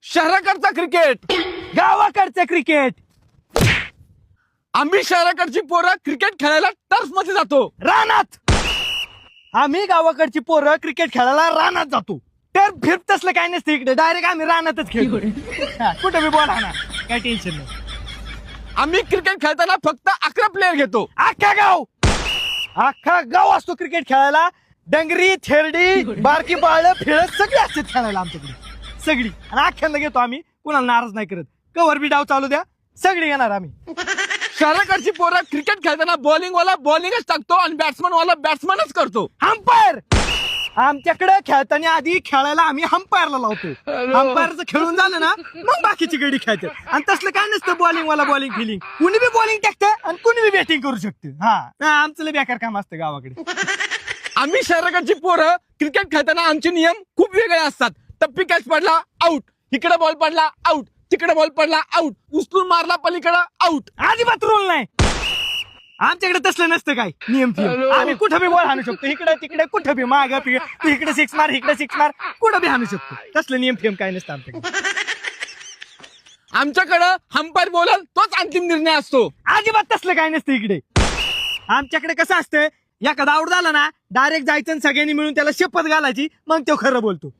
शहराकडचा cricket, गावाकडचं cricket, आम्ही शहराकडची पोरं क्रिकेट खेळायला टर्फ मध्ये जातो. रानात. आम्ही गावाकडची पोरं क्रिकेट खेळायला रानात जातो. तर फिरत असलं काय नसतं इकडे, डायरेक्ट आम्ही रानातच खेळतो. कुठं बी बोला ना, काय टेन्शन नाही. आम्ही क्रिकेट खेळताना फक्त 11 प्लेयर घेतो. अख्खा गाव असतो क्रिकेट खेळायला. डंगरी, थेरडी, बारकी बाळ फिरत सगळी असतात खेळायला आमच्याकडे, सगळी. आणि अख्ख्यांना घेतो आम्ही, कुणाला नाराज नाही करत. कवर बी डाव चालू द्या, सगळी घेणार आम्ही. शहराकडची पोरं क्रिकेट खेळताना बॉलिंग वाला बॉलिंगच टाकतो आणि बॅट्समन वाला बॅट्समनच करतो. अंपायर. आमच्याकडे खेळताना आधी खेळायला आम्ही अंपायरला लावतो. अंपायरचं खेळून झालं ना मग बाकीची गडी खेळतात. आणि तसलं काय नसतं, बॉलिंग वाला बॉलिंग फिलिंग. कुणी बी बॉलिंग टाकतं आणि कुणी बी बॅटिंग करू शकतं. हा, आमचं लय बेकार काम असतं गावाकडे. आम्ही शहराकडची पोरं क्रिकेट खेळताना आमचे नियम खूप वेगळे असतात. टप्पी कॅच पडला आउट, इकडे बॉल पडला आउट, तिकडे बॉल पडला आउट, उचलून मारला पलीकडे आउट. अजिबात रूल नाही आमच्याकडे, तसलं नसतं काय नियम फियम. आम्ही कुठं बी बॉल हाणू शकतो, इकडे तिकडे कुठं बी. माग तू इकडे सिक्स मार, इकडे सिक्स मार, कुठं बी हाणू शकतो. तसलं नियम फियम काय नसतं आमच्याकडे. आमच्याकडं अंपायर बोलल तोच अंतिम निर्णय असतो. अजिबात तसलं काय नसतं इकडे. आमच्याकडे कसं असतं, एखादा आउट झाला ना डायरेक्ट जायचं आणि सगळ्यांनी मिळून त्याला शपथ घालायची, मग तो खरं बोलतो.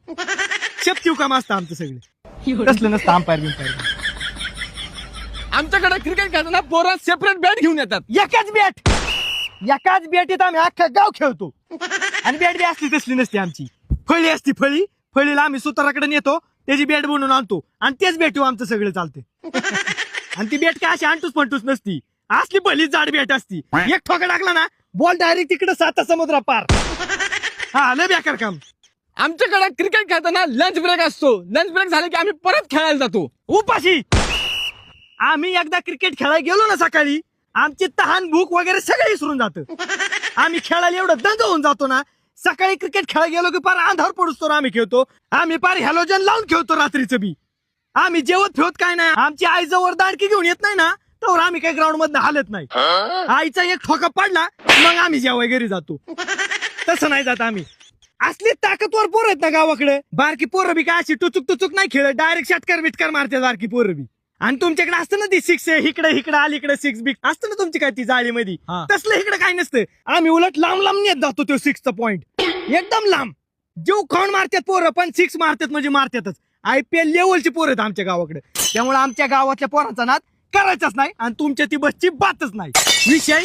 शपथीव काम असतं आमचं सगळं. तसलं नसतं अंपायर बिंपायर. आमच्याकडे क्रिकेट खेळताना पोरं सेपरेट बॅट घेऊन येतात. एकाच बॅटीत आम्ही अख्खा गाव खेळतो. आणि बॅट बी असली तसली नसते आमची. फळी असती, फळीला आम्ही सुताराकडे नेतो, त्याची बॅट बनवून आणतो आणि तेच बॅट आमचं सगळं चालते. आणि ती बॅट काय अशी अंटूस पंटूस नसती, असली भली जाड बॅट असती. एक ठोका टाकला ना बॉल डायरेक्ट तिकडे 7 समुद्रा पार. हा, लय बेकार काम. आमच्याकडे क्रिकेट खेळताना लंच ब्रेक असतो. लंच ब्रेक झाले की आम्ही परत खेळायला जातो उपाशी. आम्ही एकदा क्रिकेट खेळायला गेलो ना सकाळी, आमची तहान भूक वगैरे सगळं विसरून जातं. आम्ही खेळायला एवढं दंग होऊन जातो ना, सकाळी क्रिकेट खेळायला गेलो की पार अंधार पडतो आम्ही खेळतो. आम्ही पार हॅलोजन लावून खेळतो रात्रीचं बी. आम्ही जेवत फेवत काय नाही. आमची आई जवळ दांडकी घेऊन येत नाही ना तर आम्ही काही ग्राउंड मधनं हालत नाही. आईचा एक ठोका पडला मग आम्ही जेवाय घरी जातो. तसं नाही जात आम्ही. असली ताकदवर पोरं आहेत ना गावाकडे. बारकी पोरं बी काय अशी टुचुक नाही खेळत, डायरेक्ट षटकार बिटकार मारते बारकी पोरं बी. आणि तुमच्याकडे असतं ना ती 6 इकडे अलीकडे 6 बिक असतं ना तुमची काय ती जाळीमध्ये. तसलं इकडे काय नसतं. आम्ही उलट लांब नेत जातो तो 6चा पॉइंट, एकदम लांब. जीव खाऊन मारतात पोरं, पण 6 मारतात म्हणजे मारतातच. IPL लेवलची पोरं आहेत आमच्या गावाकडे. त्यामुळे आमच्या गावातल्या पोरांचा नाद करायचाच नाही आणि तुमच्या ती बसची बातच नाही. विषय